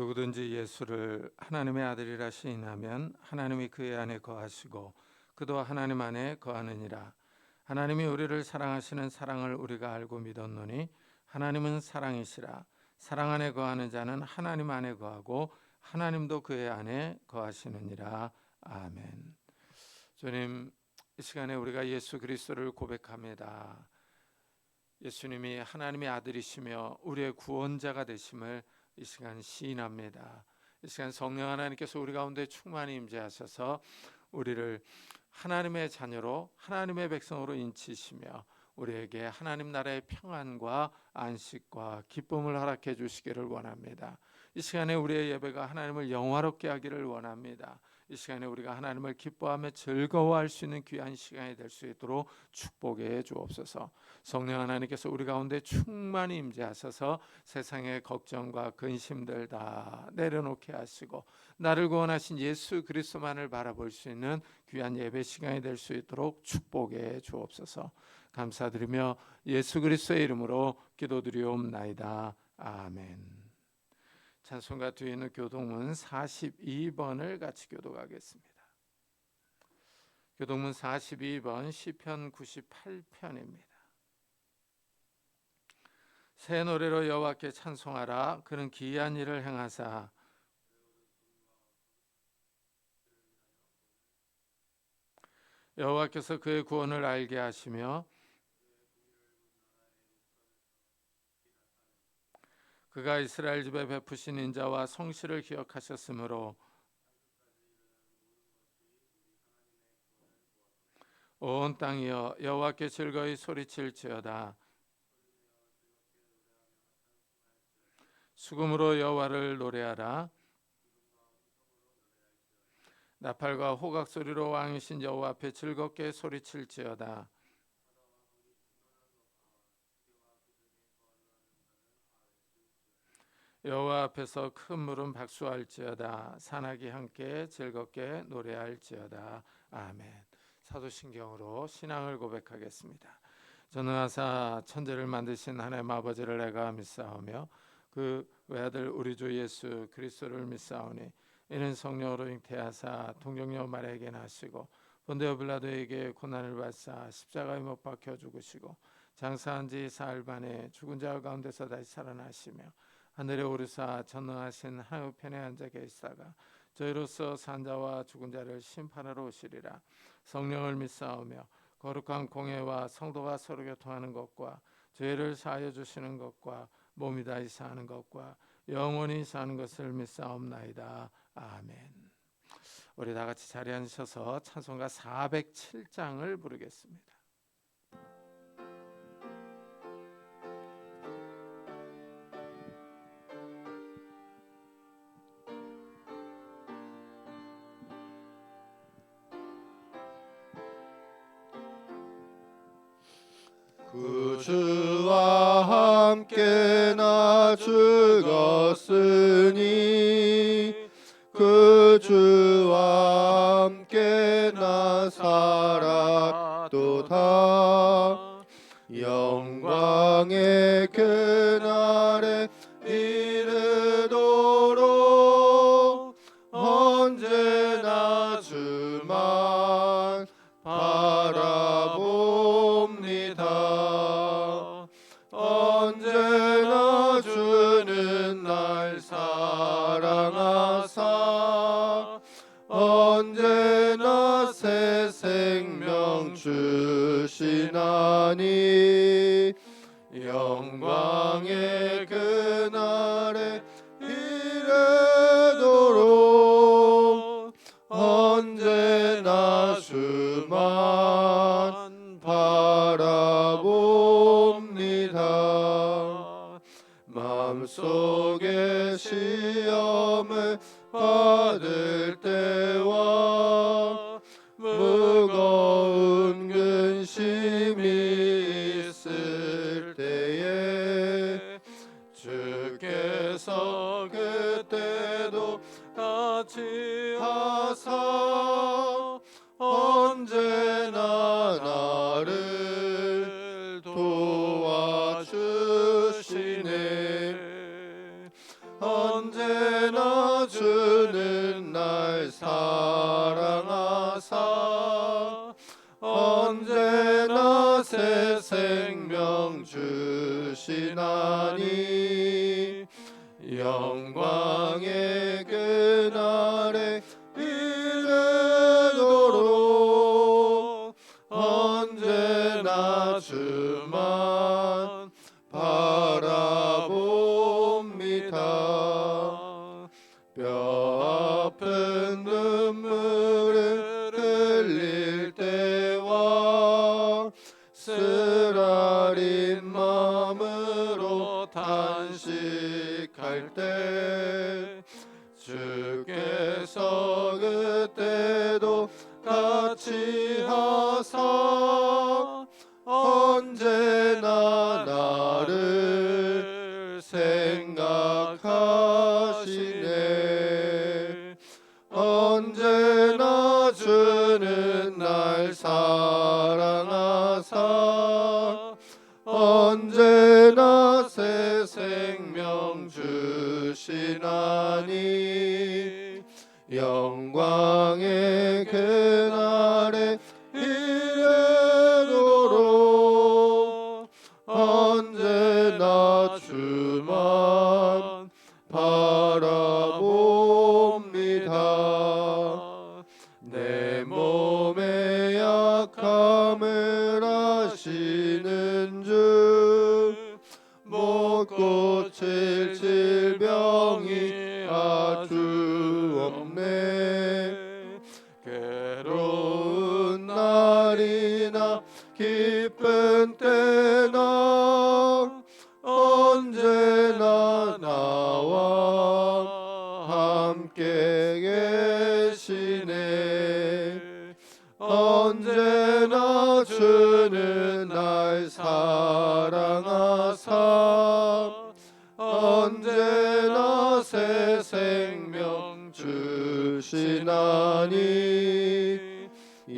누구든지 예수를 하나님의 아들이라 시인하면 하나님이 그의 안에 거하시고 그도 하나님 안에 거하느니라. 하나님이 우리를 사랑하시는 사랑을 우리가 알고 믿었노니 하나님은 사랑이시라. 사랑 안에 거하는 자는 하나님 안에 거하고 하나님도 그의 안에 거하시느니라. 아멘. 주님, 이 시간에 우리가 예수 그리스도를 고백합니다. 예수님이 하나님의 아들이시며 우리의 구원자가 되심을 이 시간 시인합니다. 이 시간 성령 하나님께서 우리 가운데 충만히 임재하셔서 우리를 하나님의 자녀로 하나님의 백성으로 인치시며 우리에게 하나님 나라의 평안과 안식과 기쁨을 허락해 주시기를 원합니다. 이 시간에 우리의 예배가 하나님을 영화롭게 하기를 원합니다. 이 시간에 우리가 하나님을 기뻐하며 즐거워할 수 있는 귀한 시간이 될 수 있도록 축복해 주옵소서. 성령 하나님께서 우리 가운데 충만히 임재하셔서 세상의 걱정과 근심들 다 내려놓게 하시고 나를 구원하신 예수 그리스도만을 바라볼 수 있는 귀한 예배 시간이 될 수 있도록 축복해 주옵소서. 감사드리며 예수 그리스도의 이름으로 기도드리옵나이다. 아멘. 찬송가 뒤에 있는 교동문 42번을 같이 교독하겠습니다. 교동문 42번 시편 98편입니다. 새 노래로 여호와께 찬송하라. 그는 기이한 일을 행하사 여호와께서 그의 구원을 알게 하시며 그가 이스라엘 집에 베푸신 인자와 성실을 기억하셨으므로 온 땅이여 여호와께 즐거이 소리칠지어다. 수금으로 여호와를 노래하라. 나팔과 호각 소리로 왕이신 여호와 앞에 즐겁게 소리칠지어다. 여호와 앞에서 큰 물은 박수할지어다. 산악이 함께 즐겁게 노래할지어다. 아멘. 사도신경으로 신앙을 고백하겠습니다. 전능하사 천지를 만드신 하나님 아버지를 내가 믿사오며 그 외아들 우리 주 예수 그리스도를 믿사오니 이는 성령으로 잉태하사 동정녀 마리아에게 나시고 본디오 빌라도에게 고난을 받사 십자가에 못 박혀 죽으시고 장사한 지 사흘 만에 죽은 자 가운데서 다시 살아나시며 하늘에 오르사 전능하신 하늘 우편에 앉아 계시다가 저희로서 산 자와 죽은 자를 심판하러 오시리라. 성령을 믿사오며 거룩한 공회와 성도가 서로 교통하는 것과 죄를 사하여 주시는 것과 몸이 다시 사는 것과 영원히 사는 것을 믿사옵나이다. 아멘. 우리 다 같이 자리에 앉으셔서 찬송가 407장을 부르겠습니다. 그 주와 함께 나 죽었으니 그 주와 함께 나 살았도다. 영광의 그날에 이르도록 언제나 주만 바라봅니다. 언제나 주는 날 사랑하사 언제나 새 생명 주시나니 영광의 그날에 이르도록 언제나 주만 바라봅니다. 마음속에 시험을 받을 때와 무거운 근심이 있을 때에 주께서 그때도 같이 하사 언제나 나를 도와주시네. 언제나 주는 날 사랑하사 언제나 새 생명 주시나니 영광의 그날에 이르도록 언제나 주만 바라봅니다. 뼈 아픈 눈물을 흘릴 때와 쓰라린 마음으로 단식할 때 주께서 그때도 같이 하사 언제나 나를 생각하시네. 언제나 주는 날 사랑하사 언제나 새 생명 주시나니 영광의 그날에 이르도록 언제나 주만 바라봅니다. 내 몸의 약함을 아시는 주 못 고칠 질병이 아주 없네. 괴로운 날이나 기쁜 때나 언제나 나와 함께 계시네. 언제나 주는 날 사랑하사 언제나 새 생명 주시나니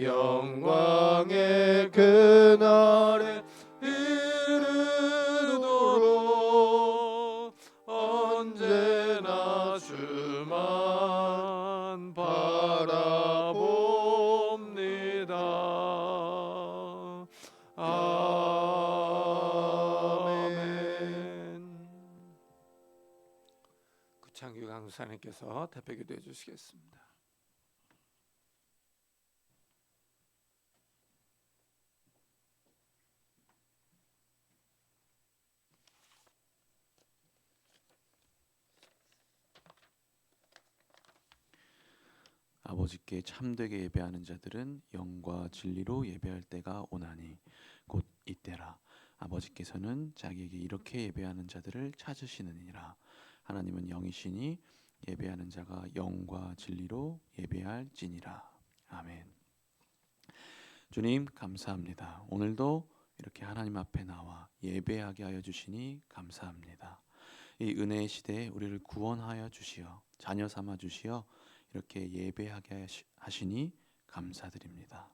영광의 그날에 이르도록 언제나 주만 바라봅니다. 아멘. 구창규 강사님께서 대표 기도해 주시겠습니다. 아버지께 참되게 예배하는 자들은 영과 진리로 예배할 때가 오나니 곧 이때라. 아버지께서는 자기에게 이렇게 예배하는 자들을 찾으시느니라. 하나님은 영이시니 예배하는 자가 영과 진리로 예배할지니라. 아멘. 주님 감사합니다. 오늘도 이렇게 하나님 앞에 나와 예배하게 하여 주시니 감사합니다. 이 은혜의 시대에 우리를 구원하여 주시어 자녀 삼아 주시어 이렇게 예배하게 하시니 감사드립니다.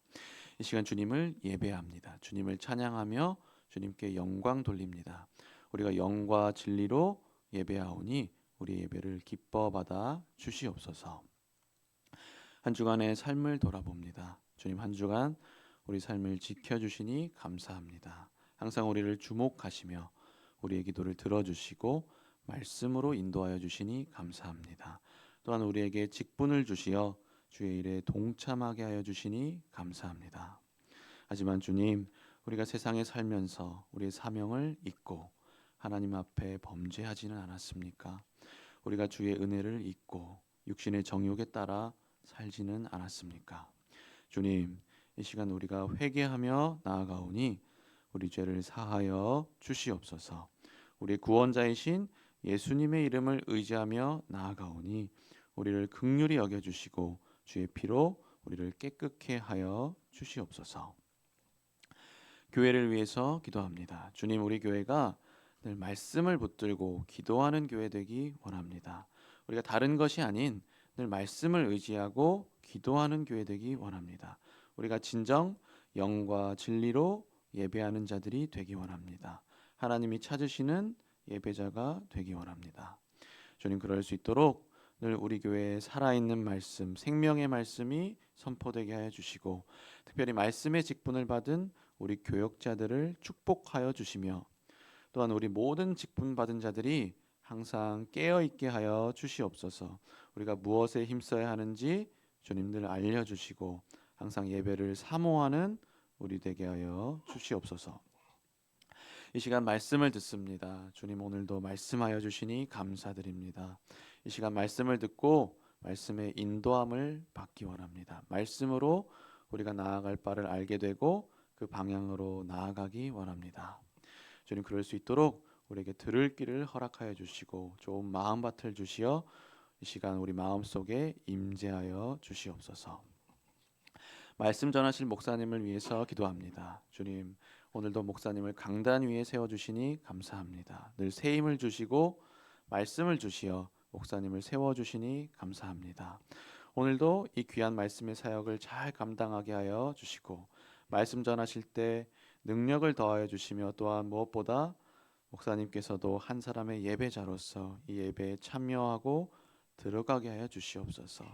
이 시간 주님을 예배합니다. 주님을 찬양하며 주님께 영광 돌립니다. 우리가 영과 진리로 예배하오니 우리 예배를 기뻐 받아 주시옵소서. 한 주간의 삶을 돌아봅니다. 주님 한 주간 우리 삶을 지켜주시니 감사합니다. 항상 우리를 주목하시며 우리의 기도를 들어주시고 말씀으로 인도하여 주시니 감사합니다. 또한 우리에게 직분을 주시어 주의 일에 동참하게 하여 주시니 감사합니다. 하지만 주님, 우리가 세상에 살면서 우리의 사명을 잊고 하나님 앞에 범죄하지는 않았습니까? 우리가 주의 은혜를 잊고 육신의 정욕에 따라 살지는 않았습니까? 주님, 이 시간 우리가 회개하며 나아가오니 우리 죄를 사하여 주시옵소서. 우리 구원자이신 예수님의 이름을 의지하며 나아가오니 우리를 긍휼히 여겨주시고 주의 피로 우리를 깨끗게 하여 주시옵소서. 교회를 위해서 기도합니다. 주님, 우리 교회가 늘 말씀을 붙들고 기도하는 교회 되기 원합니다. 우리가 다른 것이 아닌 늘 말씀을 의지하고 기도하는 교회 되기 원합니다. 우리가 진정 영과 진리로 예배하는 자들이 되기 원합니다. 하나님이 찾으시는 예배자가 되기 원합니다. 주님, 그럴 수 있도록 늘 우리 교회에 살아있는 말씀, 생명의 말씀이 선포되게 하여 주시고 특별히 말씀의 직분을 받은 우리 교역자들을 축복하여 주시며 또한 우리 모든 직분 받은 자들이 항상 깨어 있게 하여 주시옵소서. 우리가 무엇에 힘써야 하는지 주님들 알려주시고 항상 예배를 사모하는 우리 되게 하여 주시옵소서. 이 시간 말씀을 듣습니다. 주님 오늘도 말씀하여 주시니 감사드립니다. 이 시간 말씀을 듣고 말씀의 인도함을 받기 원합니다. 말씀으로 우리가 나아갈 바를 알게 되고 그 방향으로 나아가기 원합니다. 주님 그럴 수 있도록 우리에게 들을 길을 허락하여 주시고 좋은 마음밭을 주시어 이 시간 우리 마음속에 임재하여 주시옵소서. 말씀 전하실 목사님을 위해서 기도합니다. 주님 오늘도 목사님을 강단 위에 세워주시니 감사합니다. 늘 새 힘을 주시고 말씀을 주시어 목사님을 세워주시니 감사합니다. 오늘도 이 귀한 말씀의 사역을 잘 감당하게 하여 주시고 말씀 전하실 때 능력을 더하여 주시며 또한 무엇보다 목사님께서도 한 사람의 예배자로서 이 예배에 참여하고 들어가게 하여 주시옵소서.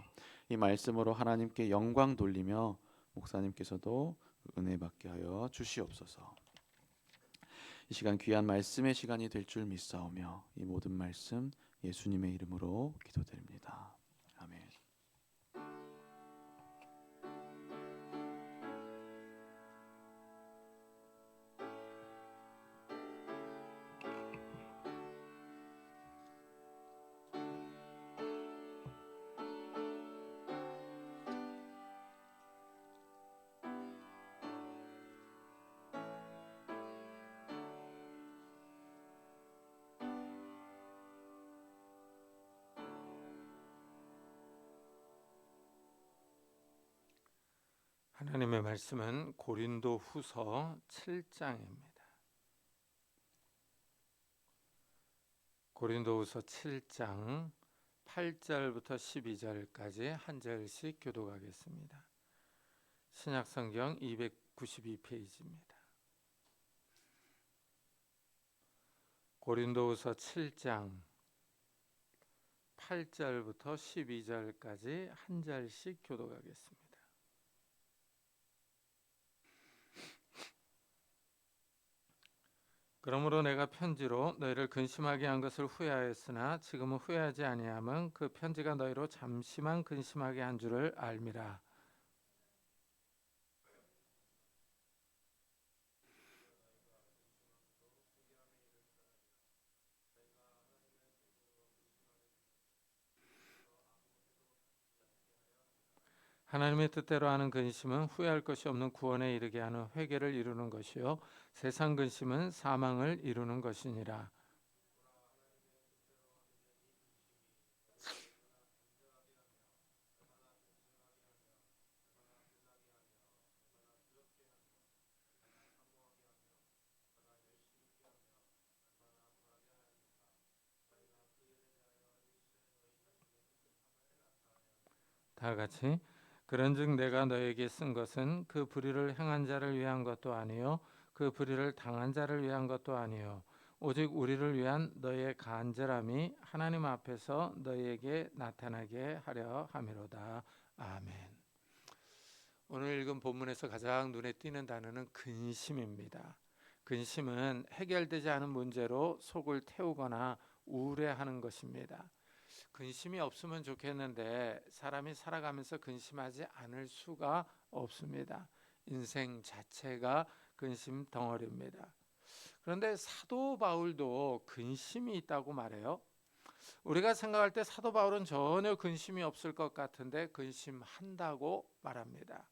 이 말씀으로 하나님께 영광 돌리며 목사님께서도 은혜 받게 하여 주시옵소서. 이 시간 귀한 말씀의 시간이 될 줄 믿사오며 이 모든 말씀 예수님의 이름으로 기도드립니다. 아멘. 하나님의 말씀은 고린도후서 7장입니다. 고린도후서 7장 8절부터 12절까지 한 절씩 교독하겠습니다. 신약성경 292페이지입니다. 고린도후서 7장 8절부터 12절까지 한 절씩 교독하겠습니다. 그러므로 내가 편지로 너희를 근심하게 한 것을 후회하였으나 지금은 후회하지 아니함은 그 편지가 너희로 잠시만 근심하게 한 줄을 알미라. 하나님의 뜻대로 하는 근심은 후회할 것이 없는 구원에 이르게 하는 회개를 이루는 것이요 세상 근심은 사망을 이루는 것이니라. 다 같이 그런즉 내가 너에게 쓴 것은 그 불의를 행한 자를 위한 것도 아니요 그 불의를 당한 자를 위한 것도 아니요 오직 우리를 위한 너의 간절함이 하나님 앞에서 너희에게 나타나게 하려 함이로다. 아멘. 오늘 읽은 본문에서 가장 눈에 띄는 단어는 근심입니다. 근심은 해결되지 않은 문제로 속을 태우거나 우울해하는 것입니다. 근심이 없으면 좋겠는데 사람이 살아가면서 근심하지 않을 수가 없습니다. 인생 자체가 근심 덩어리입니다. 그런데 사도 바울도 근심이 있다고 말해요. 우리가 생각할 때 사도 바울은 전혀 근심이 없을 것 같은데 근심한다고 말합니다.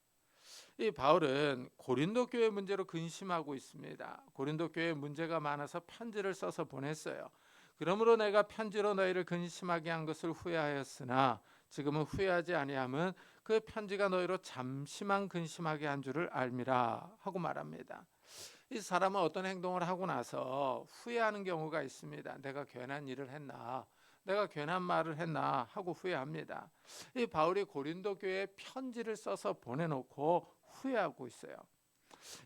이 바울은 고린도 교회 문제로 근심하고 있습니다. 고린도 교회에 문제가 많아서 편지를 써서 보냈어요. 그러므로 내가 편지로 너희를 근심하게 한 것을 후회하였으나 지금은 후회하지 아니함은 그 편지가 너희로 잠시만 근심하게 한 줄을 알미라 하고 말합니다. 이 사람은 어떤 행동을 하고 나서 후회하는 경우가 있습니다. 내가 괜한 일을 했나, 내가 괜한 말을 했나 하고 후회합니다. 이 바울이 고린도 교회에 편지를 써서 보내놓고 후회하고 있어요.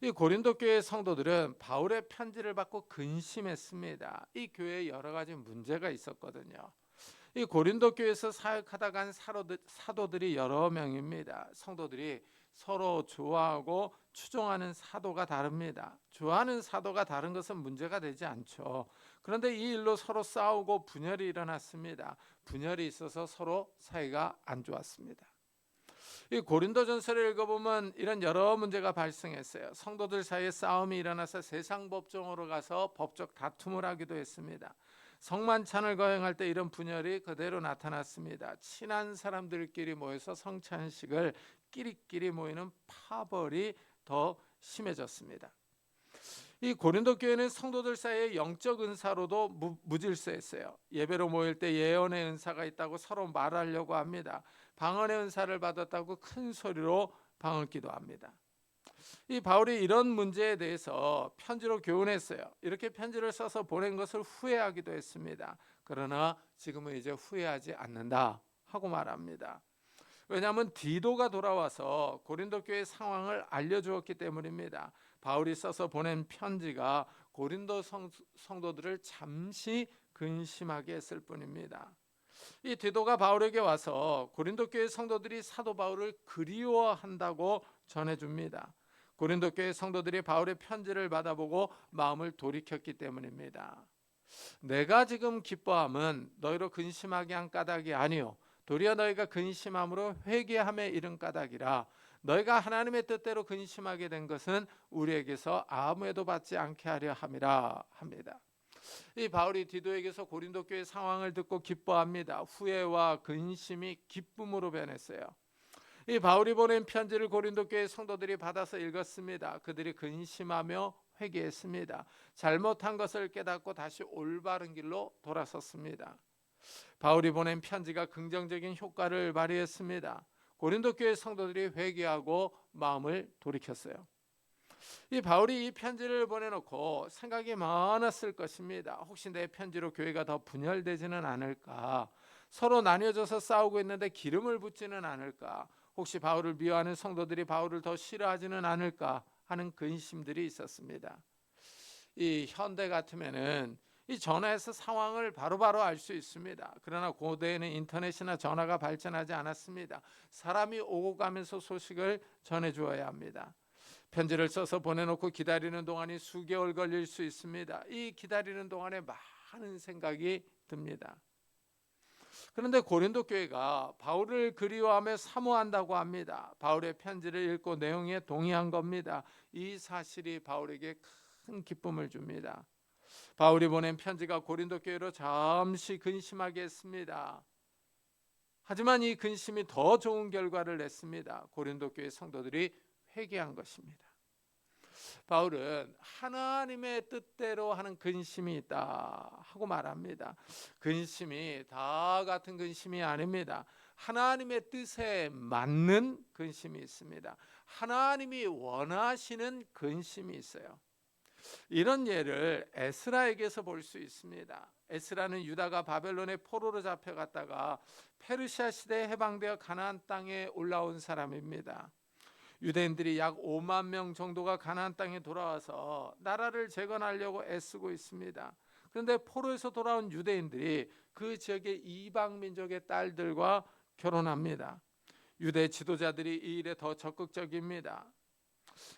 이 고린도 교회 성도들은 바울의 편지를 받고 근심했습니다. 이 교회에 여러 가지 문제가 있었거든요. 이 고린도 교회에서 사역하다 간 사도들이 여러 명입니다. 성도들이 서로 좋아하고 추종하는 사도가 다릅니다. 좋아하는 사도가 다른 것은 문제가 되지 않죠. 그런데 이 일로 서로 싸우고 분열이 일어났습니다. 분열이 있어서 서로 사이가 안 좋았습니다. 이 고린도전서를 읽어보면 이런 여러 문제가 발생했어요. 성도들 사이에 싸움이 일어나서 세상 법정으로 가서 법적 다툼을 하기도 했습니다. 성만찬을 거행할 때 이런 분열이 그대로 나타났습니다. 친한 사람들끼리 모여서 성찬식을 끼리끼리 모이는 파벌이 더 심해졌습니다. 이 고린도 교회는 성도들 사이에 영적 은사로도 무질서했어요. 예배로 모일 때 예언의 은사가 있다고 서로 말하려고 합니다. 방언의 은사를 받았다고 큰 소리로 방언 기도합니다. 이 바울이 이런 문제에 대해서 편지로 교훈했어요. 이렇게 편지를 써서 보낸 것을 후회하기도 했습니다. 그러나 지금은 이제 후회하지 않는다 하고 말합니다. 왜냐하면 디도가 돌아와서 고린도 교회 상황을 알려주었기 때문입니다. 바울이 써서 보낸 편지가 고린도 성도들을 잠시 근심하게 했을 뿐입니다. 이 디도가 바울에게 와서 고린도 교회 성도들이 사도 바울을 그리워한다고 전해줍니다. 고린도 교회 성도들이 바울의 편지를 받아보고 마음을 돌이켰기 때문입니다. 내가 지금 기뻐함은 너희로 근심하게 한 까닭이 아니요 도리어 너희가 근심함으로 회개함에 이른 까닭이라. 너희가 하나님의 뜻대로 근심하게 된 것은 우리에게서 아무에도 받지 않게 하려 함이라 합니다. 이 바울이 디도에게서 고린도 교회 상황을 듣고 기뻐합니다. 후회와 근심이 기쁨으로 변했어요. 이 바울이 보낸 편지를 고린도 교회 성도들이 받아서 읽었습니다. 그들이 근심하며 회개했습니다. 잘못한 것을 깨닫고 다시 올바른 길로 돌아섰습니다. 바울이 보낸 편지가 긍정적인 효과를 발휘했습니다. 고린도 교회 성도들이 회개하고 마음을 돌이켰어요. 이 바울이 이 편지를 보내놓고 생각이 많았을 것입니다. 혹시 내 편지로 교회가 더 분열되지는 않을까? 서로 나뉘어져서 싸우고 있는데 기름을 붓지는 않을까? 혹시 바울을 미워하는 성도들이 바울을 더 싫어하지는 않을까 하는 근심들이 있었습니다. 이 현대 같으면은 이 전화에서 상황을 바로바로 알 수 있습니다. 그러나 고대에는 인터넷이나 전화가 발전하지 않았습니다. 사람이 오고 가면서 소식을 전해주어야 합니다. 편지를 써서 보내놓고 기다리는 동안이 수개월 걸릴 수 있습니다. 이 기다리는 동안에 많은 생각이 듭니다. 그런데 고린도 교회가 바울을 그리워하며 사모한다고 합니다. 바울의 편지를 읽고 내용에 동의한 겁니다. 이 사실이 바울에게 큰 기쁨을 줍니다. 바울이 보낸 편지가 고린도 교회로 잠시 근심하게 했습니다. 하지만 이 근심이 더 좋은 결과를 냈습니다. 고린도 교회 성도들이 회개한 것입니다. 바울은 하나님의 뜻대로 하는 근심이 있다 하고 말합니다. 근심이 다 같은 근심이 아닙니다. 하나님의 뜻에 맞는 근심이 있습니다. 하나님이 원하시는 근심이 있어요. 이런 예를 에스라에게서 볼 수 있습니다. 에스라는 유다가 바벨론의 포로로 잡혀갔다가 페르시아 시대에 해방되어 가나안 땅에 올라온 사람입니다. 유대인들이 약 5만 명 정도가 가나안 땅에 돌아와서 나라를 재건하려고 애쓰고 있습니다. 그런데 포로에서 돌아온 유대인들이 그 지역의 이방 민족의 딸들과 결혼합니다. 유대 지도자들이 이 일에 더 적극적입니다.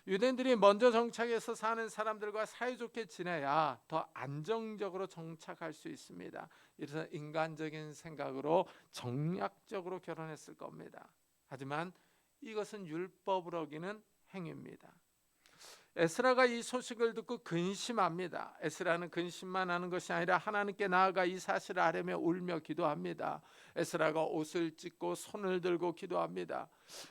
유대인들이 먼저 정착해서 사는 사람들과 사이좋게 지내야 더 안정적으로 정착할 수 있습니다. 이래서 인간적인 생각으로 정략적으로 결혼했을 겁니다. 하지만 이것은 율법을 어기는 행위입니다. 에스라가 이 소식을 듣고 근심합니다. 에스라는 근심만 하는 것이 아니라 하나님께 나아가 이 사실을 아뢰며 울며 기도합니다. 에스라가 옷을 찢고 손을 들고 기도합니다.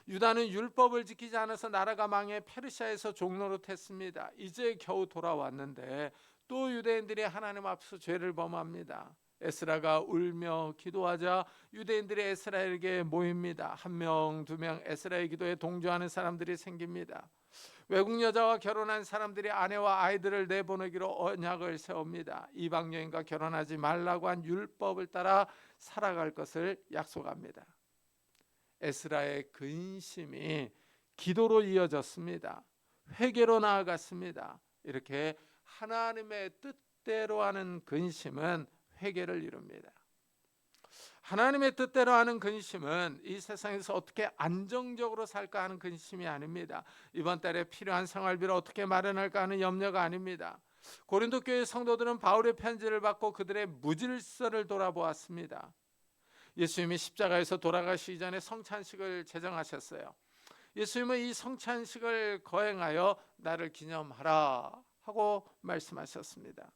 유다는 율법을 지키지 않아서 나라가 망해 페르시아에서 종노릇했습니다. 이제 겨우 돌아왔는데 또 유대인들이 하나님 앞에서 죄를 범합니다. 에스라가 울며 기도하자 유대인들이 에스라에게 모입니다. 1명, 2명 에스라의 기도에 동조하는 사람들이 생깁니다. 외국 여자와 결혼한 사람들이 아내와 아이들을 내보내기로 언약을 세웁니다. 이방 여인과 결혼하지 말라고 한 율법을 따라 살아갈 것을 약속합니다. 에스라의 근심이 기도로 이어졌습니다. 회개로 나아갔습니다. 이렇게 하나님의 뜻대로 하는 근심은 회개를 이룹니다. 하나님의 뜻대로 하는 근심은 이 세상에서 어떻게 안정적으로 살까 하는 근심이 아닙니다. 이번 달에 필요한 생활비를 어떻게 마련할까 하는 염려가 아닙니다. 고린도 교회 성도들은 바울의 편지를 받고 그들의 무질서를 돌아보았습니다. 예수님이 십자가에서 돌아가시기 전에 성찬식을 제정하셨어요. 예수님은 이 성찬식을 거행하여 나를 기념하라 하고 말씀하셨습니다.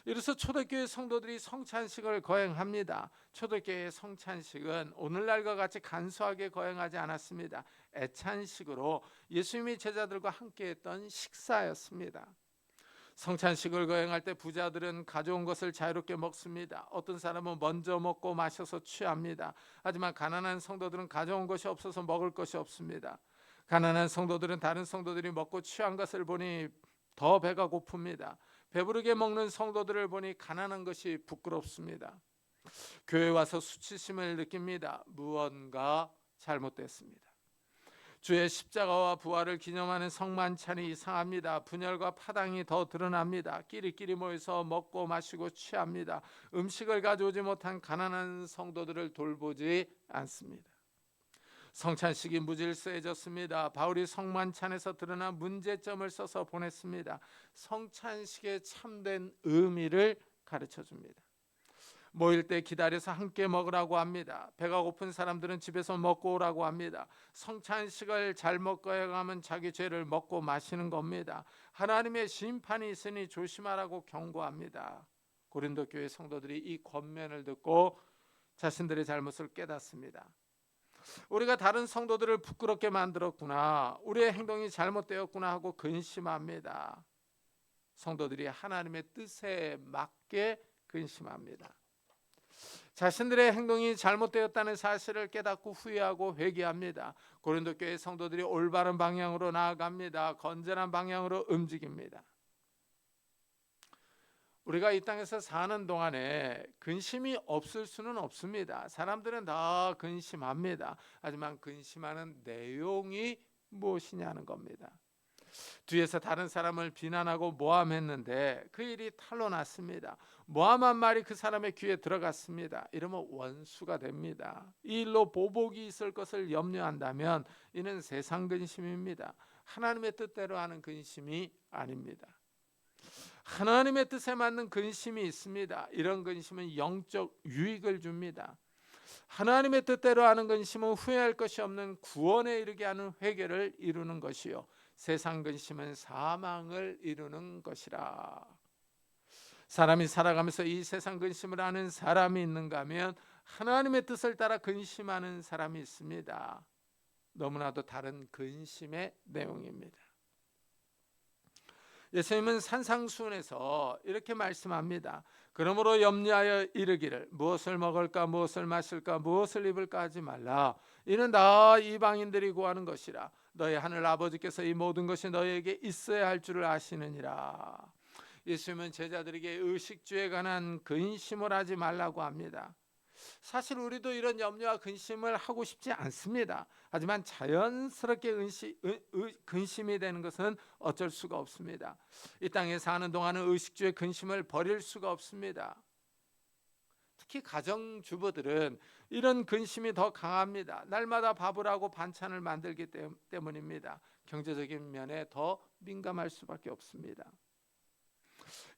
이로써 초대교회 성도들이 성찬식을 거행합니다. 초대교회의 성찬식은 오늘날과 같이 간소하게 거행하지 않았습니다. 애찬식으로 예수님이 제자들과 함께했던 식사였습니다. 성찬식을 거행할 때 부자들은 가져온 것을 자유롭게 먹습니다. 어떤 사람은 먼저 먹고 마셔서 취합니다. 하지만 가난한 성도들은 가져온 것이 없어서 먹을 것이 없습니다. 가난한 성도들은 다른 성도들이 먹고 취한 것을 보니 더 배가 고픕니다. 배부르게 먹는 성도들을 보니 가난한 것이 부끄럽습니다. 교회 와서 수치심을 느낍니다. 무언가 잘못됐습니다. 주의 십자가와 부활을 기념하는 성만찬이 이상합니다. 분열과 파당이 더 드러납니다. 끼리끼리 모여서 먹고 마시고 취합니다. 음식을 가져오지 못한 가난한 성도들을 돌보지 않습니다. 성찬식이 무질서해졌습니다. 바울이 성만찬에서 드러난 문제점을 써서 보냈습니다. 성찬식의 참된 의미를 가르쳐 줍니다. 모일 때 기다려서 함께 먹으라고 합니다. 배가 고픈 사람들은 집에서 먹고 오라고 합니다. 성찬식을 잘못 거행하면 자기 죄를 먹고 마시는 겁니다. 하나님의 심판이 있으니 조심하라고 경고합니다. 고린도 교회 성도들이 이 권면을 듣고 자신들의 잘못을 깨닫습니다. 우리가 다른 성도들을 부끄럽게 만들었구나, 우리의 행동이 잘못되었구나 하고 근심합니다. 성도들이 하나님의 뜻에 맞게 근심합니다. 자신들의 행동이 잘못되었다는 사실을 깨닫고 후회하고 회개합니다. 고린도 교회 성도들이 올바른 방향으로 나아갑니다. 건전한 방향으로 움직입니다. 우리가 이 땅에서 사는 동안에 근심이 없을 수는 없습니다. 사람들은 다 근심합니다. 하지만 근심하는 내용이 무엇이냐는 겁니다. 뒤에서 다른 사람을 비난하고 모함했는데 그 일이 탄로 났습니다. 모함한 말이 그 사람의 귀에 들어갔습니다. 이러면 원수가 됩니다. 이 일로 보복이 있을 것을 염려한다면 이는 세상 근심입니다. 하나님의 뜻대로 하는 근심이 아닙니다. 하나님의 뜻에 맞는 근심이 있습니다. 이런 근심은 영적 유익을 줍니다. 하나님의 뜻대로 하는 근심은 후회할 것이 없는 구원에 이르게 하는 회개를 이루는 것이요, 세상 근심은 사망을 이루는 것이라. 사람이 살아가면서 이 세상 근심을 하는 사람이 있는가 하면 하나님의 뜻을 따라 근심하는 사람이 있습니다. 너무나도 다른 근심의 내용입니다. 예수님은 산상수훈에서 이렇게 말씀합니다. 그러므로 염려하여 이르기를 무엇을 먹을까 무엇을 마실까 무엇을 입을까 하지 말라. 이는 다 이방인들이 구하는 것이라. 너희 하늘 아버지께서 이 모든 것이 너희에게 있어야 할 줄을 아시느니라. 예수님은 제자들에게 의식주에 관한 근심을 하지 말라고 합니다. 사실 우리도 이런 염려와 근심을 하고 싶지 않습니다. 하지만 자연스럽게 근심이 되는 것은 어쩔 수가 없습니다. 이 땅에 사는 동안은 의식주의 근심을 버릴 수가 없습니다. 특히 가정주부들은 이런 근심이 더 강합니다. 날마다 밥을 하고 반찬을 만들기 때문입니다. 경제적인 면에 더 민감할 수밖에 없습니다.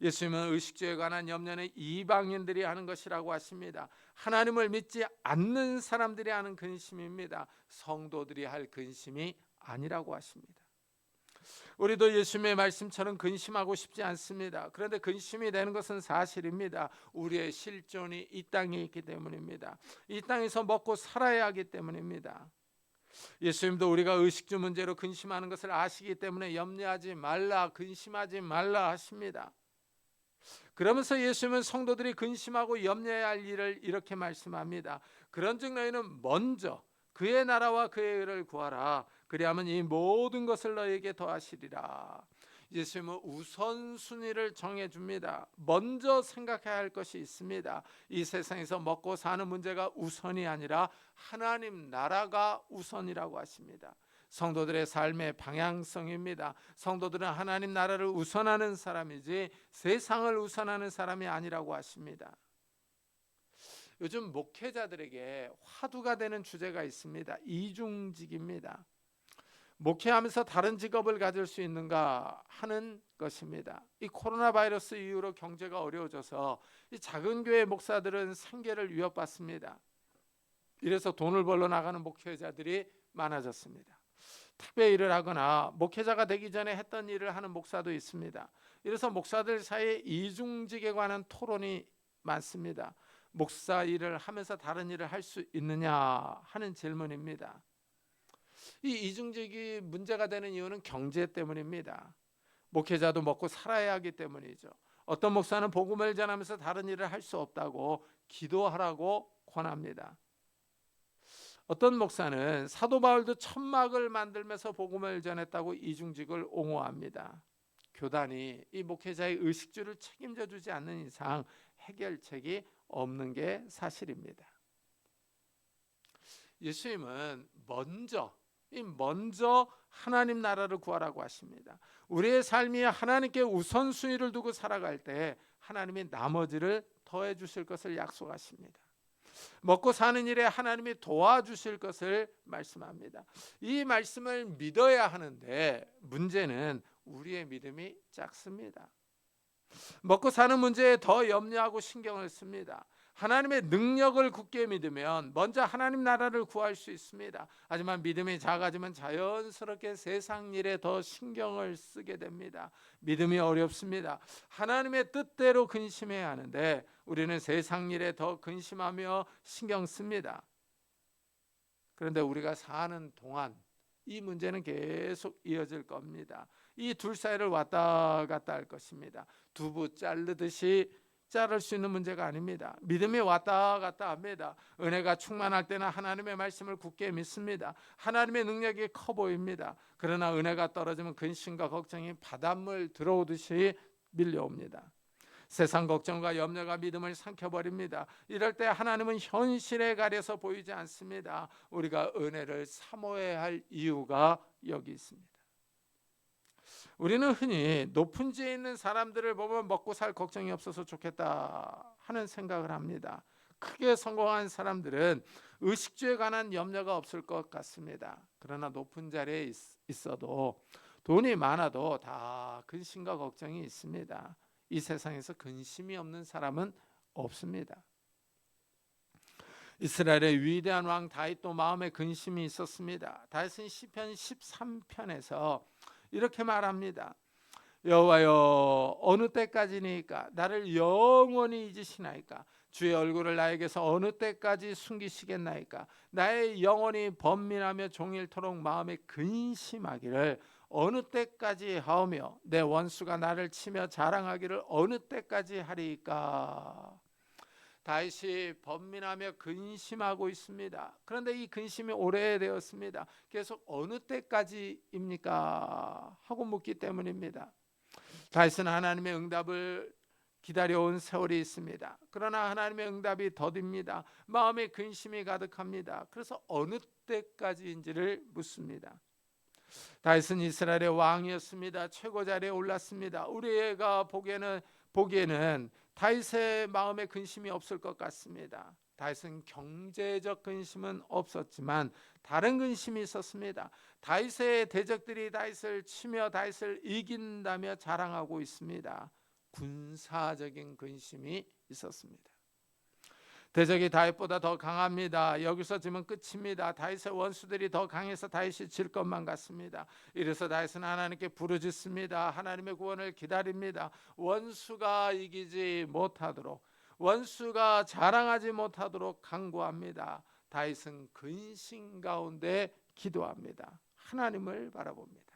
예수님은 의식주에 관한 염려는 이방인들이 하는 것이라고 하십니다. 하나님을 믿지 않는 사람들이 하는 근심입니다. 성도들이 할 근심이 아니라고 하십니다. 우리도 예수님의 말씀처럼 근심하고 싶지 않습니다. 그런데 근심이 되는 것은 사실입니다. 우리의 실존이 이 땅에 있기 때문입니다. 이 땅에서 먹고 살아야 하기 때문입니다. 예수님도 우리가 의식주 문제로 근심하는 것을 아시기 때문에 염려하지 말라, 근심하지 말라 하십니다. 그러면서 예수님은 성도들이 근심하고 염려해야 할 일을 이렇게 말씀합니다. 그런즉 너희는 먼저 그의 나라와 그의 의를 구하라. 그리하면 이 모든 것을 너희에게 더하시리라. 예수님은 우선순위를 정해줍니다. 먼저 생각해야 할 것이 있습니다. 이 세상에서 먹고 사는 문제가 우선이 아니라 하나님 나라가 우선이라고 하십니다. 성도들의 삶의 방향성입니다. 성도들은 하나님 나라를 우선하는 사람이지 세상을 우선하는 사람이 아니라고 하십니다. 요즘 목회자들에게 화두가 되는 주제가 있습니다. 이중직입니다. 목회하면서 다른 직업을 가질 수 있는가 하는 것입니다. 이 코로나 바이러스 이후로 경제가 어려워져서 이 작은 교회 목사들은 생계를 위협받습니다. 이래서 돈을 벌러 나가는 목회자들이 많아졌습니다. 탑에 일을 하거나 목회자가 되기 전에 했던 일을 하는 목사도 있습니다. 이래서 목사들 사이에 이중직에 관한 토론이 많습니다. 목사 일을 하면서 다른 일을 할 수 있느냐 하는 질문입니다. 이 이중직이 문제가 되는 이유는 경제 때문입니다. 목회자도 먹고 살아야 하기 때문이죠. 어떤 목사는 복음을 전하면서 다른 일을 할 수 없다고 기도하라고 권합니다. 어떤 목사는 사도 바울도 천막을 만들면서 복음을 전했다고 이중직을 옹호합니다. 교단이 이 목회자의 의식주를 책임져 주지 않는 이상 해결책이 없는 게 사실입니다. 예수님은 먼저 하나님 나라를 구하라고 하십니다. 우리의 삶이 하나님께 우선순위를 두고 살아갈 때 하나님이 나머지를 더해 주실 것을 약속하십니다. 먹고 사는 일에 하나님이 도와주실 것을 말씀합니다. 이 말씀을 믿어야 하는데 문제는 우리의 믿음이 작습니다. 먹고 사는 문제에 더 염려하고 신경을 씁니다. 하나님의 능력을 굳게 믿으면 먼저 하나님 나라를 구할 수 있습니다. 하지만 믿음이 작아지면 자연스럽게 세상 일에 더 신경을 쓰게 됩니다. 믿음이 어렵습니다. 하나님의 뜻대로 근심해야 하는데 우리는 세상 일에 더 근심하며 신경 씁니다. 그런데 우리가 사는 동안 이 문제는 계속 이어질 겁니다. 이 둘 사이를 왔다 갔다 할 것입니다. 두부 자르듯이 자를 수 있는 문제가 아닙니다. 믿음이 왔다 갔다 합니다. 은혜가 충만할 때는 하나님의 말씀을 굳게 믿습니다. 하나님의 능력이 커 보입니다. 그러나 은혜가 떨어지면 근심과 걱정이 바닷물 들어오듯이 밀려옵니다. 세상 걱정과 염려가 믿음을 삼켜버립니다. 이럴 때 하나님은 현실에 가려서 보이지 않습니다. 우리가 은혜를 사모해야 할 이유가 여기 있습니다. 우리는 흔히 높은 지에 있는 사람들을 보면 먹고 살 걱정이 없어서 좋겠다 하는 생각을 합니다. 크게 성공한 사람들은 의식주에 관한 염려가 없을 것 같습니다. 그러나 높은 자리에 있어도 돈이 많아도 다 근심과 걱정이 있습니다. 이 세상에서 근심이 없는 사람은 없습니다. 이스라엘의 위대한 왕 다윗도 마음에 근심이 있었습니다. 다윗은 시편 13편에서 이렇게 말합니다. 여호와여 어느 때까지니까 나를 영원히 잊으시나이까 주의 얼굴을 나에게서 어느 때까지 숨기시겠나이까 나의 영혼이 번민하며 종일토록 마음에 근심하기를 어느 때까지 하오며 내 원수가 나를 치며 자랑하기를 어느 때까지 하리이까. 다윗이 번민하며 근심하고 있습니다. 그런데 이 근심이 오래되었습니다. 계속 어느 때까지입니까? 하고 묻기 때문입니다. 다윗은 하나님의 응답을 기다려온 세월이 있습니다. 그러나 하나님의 응답이 더딥니다. 마음에 근심이 가득합니다. 그래서 어느 때까지인지를 묻습니다. 다윗은 이스라엘의 왕이었습니다. 최고 자리에 올랐습니다. 우리가 보기에는 다윗의 마음에 근심이 없을 것 같습니다. 다윗은 경제적 근심은 없었지만 다른 근심이 있었습니다. 다윗의 대적들이 다윗을 치며 다윗을 이긴다며 자랑하고 있습니다. 군사적인 근심이 있었습니다. 대적이 다윗보다 더 강합니다. 여기서 지면 끝입니다. 다윗의 원수들이 더 강해서 다윗이 질 것만 같습니다. 이래서 다윗은 하나님께 부르짖습니다. 하나님의 구원을 기다립니다. 원수가 이기지 못하도록, 원수가 자랑하지 못하도록 간구합니다. 다윗은 근심 가운데 기도합니다. 하나님을 바라봅니다.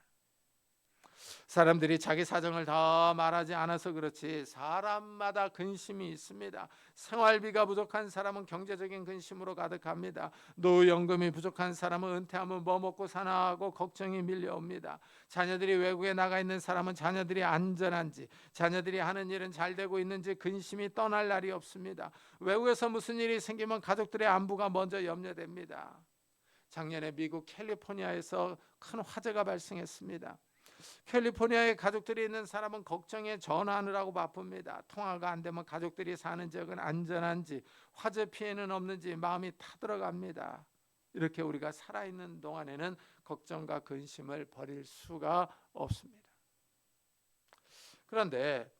사람들이 자기 사정을 다 말하지 않아서 그렇지 사람마다 근심이 있습니다. 생활비가 부족한 사람은 경제적인 근심으로 가득합니다. 노후연금이 부족한 사람은 은퇴하면 뭐 먹고 사나 하고 걱정이 밀려옵니다. 자녀들이 외국에 나가 있는 사람은 자녀들이 안전한지, 자녀들이 하는 일은 잘 되고 있는지 근심이 떠날 날이 없습니다. 외국에서 무슨 일이 생기면 가족들의 안부가 먼저 염려됩니다. 작년에 미국 캘리포니아에서 큰 화재가 발생했습니다. 캘리포니아에 가족들이 있는 사람은 걱정에 전화하느라고 바쁩니다. 통화가 안 되면 가족들이 사는 지역은 안전한지, 화재 피해는 없는지 마음이 타들어갑니다. 이렇게 우리가 살아있는 동안에는 걱정과 근심을 버릴 수가 없습니다. 그런데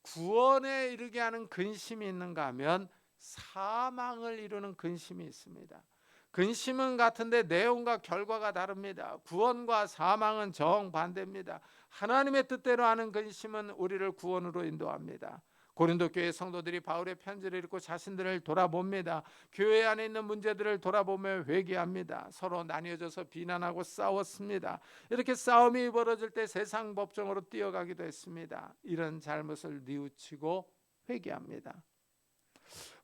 구원에 이르게 하는 근심이 있는가 하면 사망을 이루는 근심이 있습니다. 근심은 같은데 내용과 결과가 다릅니다. 구원과 사망은 정반대입니다. 하나님의 뜻대로 하는 근심은 우리를 구원으로 인도합니다. 고린도 교회 성도들이 바울의 편지를 읽고 자신들을 돌아봅니다. 교회 안에 있는 문제들을 돌아보며 회개합니다. 서로 나뉘어져서 비난하고 싸웠습니다. 이렇게 싸움이 벌어질 때 세상 법정으로 뛰어가기도 했습니다. 이런 잘못을 뉘우치고 회개합니다.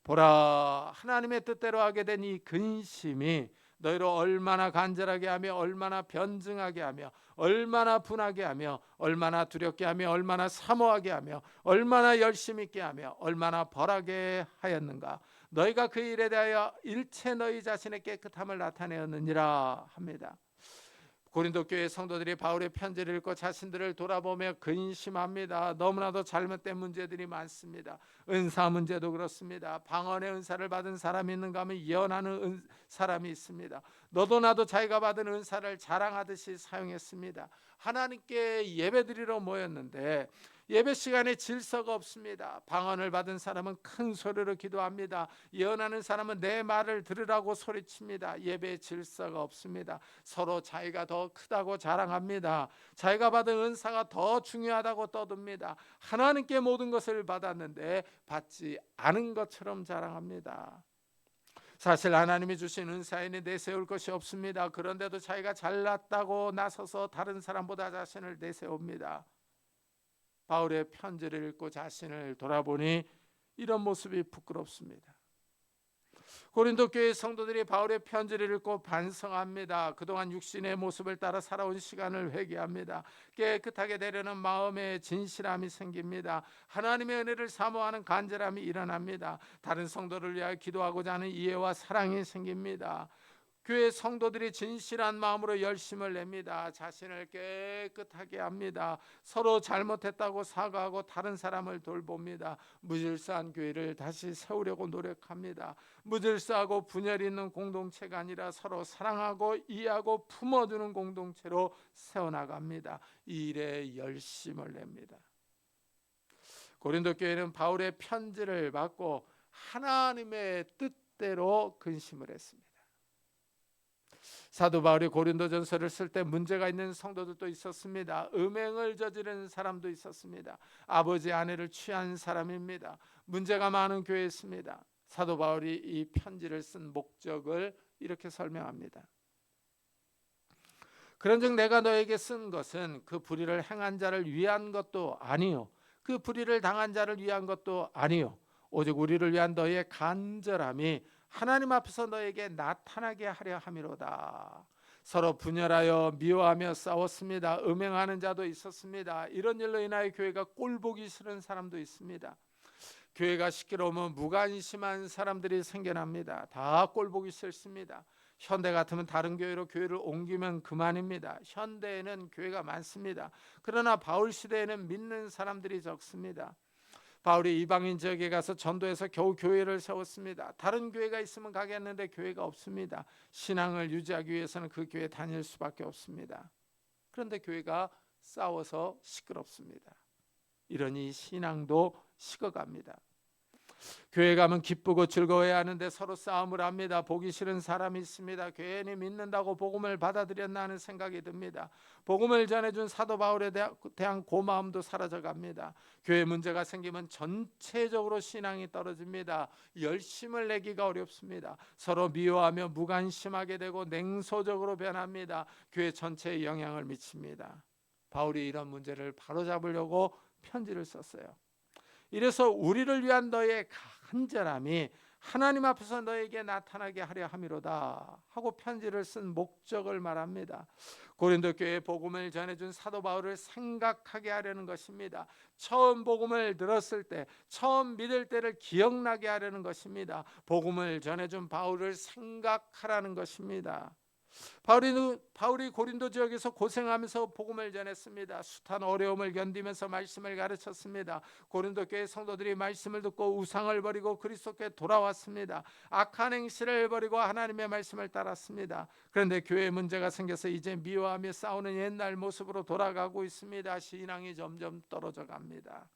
보라, 하나님의 뜻대로 하게 된 이 근심이 너희를 얼마나 간절하게 하며 얼마나 변증하게 하며 얼마나 분하게 하며 얼마나 두렵게 하며 얼마나 사모하게 하며 얼마나 열심 있게 하며 얼마나 벌하게 하였는가. 너희가 그 일에 대하여 일체 너희 자신의 깨끗함을 나타내었느니라 합니다. 고린도 교회 성도들이 바울의 편지를 읽고 자신들을 돌아보며 근심합니다. 너무나도 잘못된 문제들이 많습니다. 은사 문제도 그렇습니다. 방언의 은사를 받은 사람이 있는가 하면 예언하는 사람이 있습니다. 너도 나도 자기가 받은 은사를 자랑하듯이 사용했습니다. 하나님께 예배드리러 모였는데 예배 시간에 질서가 없습니다. 방언을 받은 사람은 큰 소리로 기도합니다. 예언하는 사람은 내 말을 들으라고 소리칩니다. 예배에 질서가 없습니다. 서로 자기가 더 크다고 자랑합니다. 자기가 받은 은사가 더 중요하다고 떠듭니다. 하나님께 모든 것을 받았는데 받지 않은 것처럼 자랑합니다. 사실 하나님이 주신 은사에는 내세울 것이 없습니다. 그런데도 자기가 잘났다고 나서서 다른 사람보다 자신을 내세웁니다. 바울의 편지를 읽고 자신을 돌아보니 이런 모습이 부끄럽습니다. 고린도 교회 성도들이 바울의 편지를 읽고 반성합니다. 그동안 육신의 모습을 따라 살아온 시간을 회개합니다. 깨끗하게 되려는 마음에 진실함이 생깁니다. 하나님의 은혜를 사모하는 간절함이 일어납니다. 다른 성도를 위하여 기도하고자 하는 이해와 사랑이 생깁니다. 교회 성도들이 진실한 마음으로 열심을 냅니다. 자신을 깨끗하게 합니다. 서로 잘못했다고 사과하고 다른 사람을 돌봅니다. 무질서한 교회를 다시 세우려고 노력합니다. 무질서하고 분열이 있는 공동체가 아니라 서로 사랑하고 이해하고 품어주는 공동체로 세워나갑니다. 이 일에 열심을 냅니다. 고린도 교회는 바울의 편지를 받고 하나님의 뜻대로 근심을 했습니다. 사도 바울이 고린도전서를 쓸 때 문제가 있는 성도들도 있었습니다. 음행을 저지른 사람도 있었습니다. 아버지 아내를 취한 사람입니다. 문제가 많은 교회였습니다. 사도 바울이 이 편지를 쓴 목적을 이렇게 설명합니다. 그런즉 내가 너에게 쓴 것은 그 불의를 행한 자를 위한 것도 아니요 그 불의를 당한 자를 위한 것도 아니요 오직 우리를 위한 너의 간절함이 하나님 앞에서 너에게 나타나게 하려 함이로다. 서로 분열하여 미워하며 싸웠습니다. 음행하는 자도 있었습니다. 이런 일로 인하여 교회가 꼴보기 싫은 사람도 있습니다. 교회가 시끄러우면 무관심한 사람들이 생겨납니다. 다 꼴보기 싫습니다. 현대 같으면 다른 교회로 교회를 옮기면 그만입니다. 현대에는 교회가 많습니다. 그러나 바울 시대에는 믿는 사람들이 적습니다. 바울이 이방인 지역에 가서 전도해서 겨우 교회를 세웠습니다. 다른 교회가 있으면 가겠는데 교회가 없습니다. 신앙을 유지하기 위해서는 그 교회에 다닐 수밖에 없습니다. 그런데 교회가 싸워서 시끄럽습니다. 이러니 신앙도 식어갑니다. 교회 가면 기쁘고 즐거워해야 하는데 서로 싸움을 합니다. 보기 싫은 사람이 있습니다. 괜히 믿는다고 복음을 받아들였나 하는 생각이 듭니다. 복음을 전해준 사도 바울에 대한 고마움도 사라져갑니다. 교회 문제가 생기면 전체적으로 신앙이 떨어집니다. 열심을 내기가 어렵습니다. 서로 미워하며 무관심하게 되고 냉소적으로 변합니다. 교회 전체에 영향을 미칩니다. 바울이 이런 문제를 바로잡으려고 편지를 썼어요. 이래서 우리를 위한 너의 간절함이 하나님 앞에서 너에게 나타나게 하려 함이로다 하고 편지를 쓴 목적을 말합니다. 고린도 교회에 복음을 전해준 사도 바울을 생각하게 하려는 것입니다. 처음 복음을 들었을 때, 처음 믿을 때를 기억나게 하려는 것입니다. 복음을 전해준 바울을 생각하라는 것입니다. 바울이 고린도 지역에서 고생하면서 복음을 전했습니다. 숱한 어려움을 견디면서 말씀을 가르쳤습니다. 고린도 교회 성도들이 말씀을 듣고 우상을 버리고 그리스도께 돌아왔습니다. 악한 행실을 버리고 하나님의 말씀을 따랐습니다. 그런데 교회에 문제가 생겨서 이제 미워하며 싸우는 옛날 모습으로 돌아가고 있습니다. 신앙이 점점 떨어져 갑니다.